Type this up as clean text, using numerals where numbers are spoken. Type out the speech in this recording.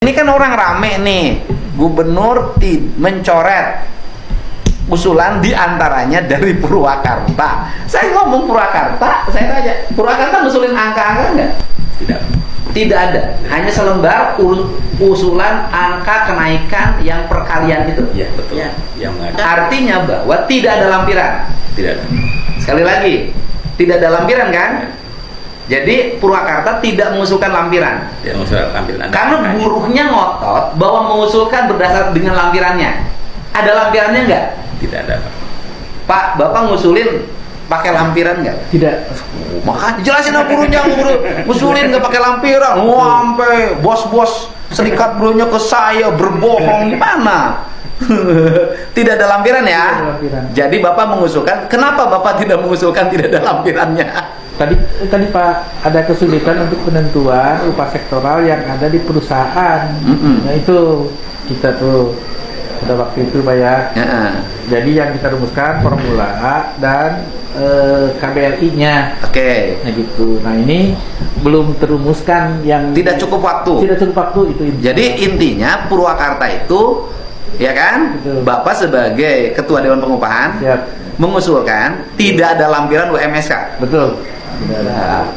Ini kan orang rame nih, gubernur mencoret usulan diantaranya dari Purwakarta. Saya ngomong Purwakarta, saya tanya, Purwakarta ngusulin angka-angka enggak? Tidak. Tidak ada, hanya selembar usulan angka kenaikan yang perkalian itu. Iya, betul. Ya. Yang ada. Artinya bahwa tidak ada lampiran. Tidak ada. Sekali lagi, tidak ada lampiran kan? Jadi Purwakarta tidak mengusulkan lampiran. Tidak mengusulkan lampiran. Karena buruhnya ngotot bahwa mengusulkan berdasar dengan lampirannya. Ada lampirannya enggak? Tidak ada, Pak. Pak, Bapak ngusulin pakai lampiran nggak? Tidak. Maka dijelasin sama buruhnya, ngusulin nggak pakai lampiran. Wah, sampai bos-bos serikat buruhnya ke saya berbohong gimana? Tidak ada lampiran ya? Tidak ada lampiran. Jadi Bapak mengusulkan, kenapa Bapak tidak mengusulkan tidak ada lampirannya? Tadi Pak, ada kesulitan untuk penentuan upah sektoral yang ada di perusahaan. Nah itu kita tuh pada waktu itu Pak ya. Jadi yang kita rumuskan formula A dan KBLI-nya. Oke. Nah gitu. Nah ini belum terumuskan yang Tidak cukup waktu. Tidak cukup waktu itu. Jadi intinya Purwakarta itu, ya kan? Betul. Bapak sebagai Ketua Dewan Pengupahan Siap. mengusulkan tidak ada lampiran UMSK. Betul. Tidak ada.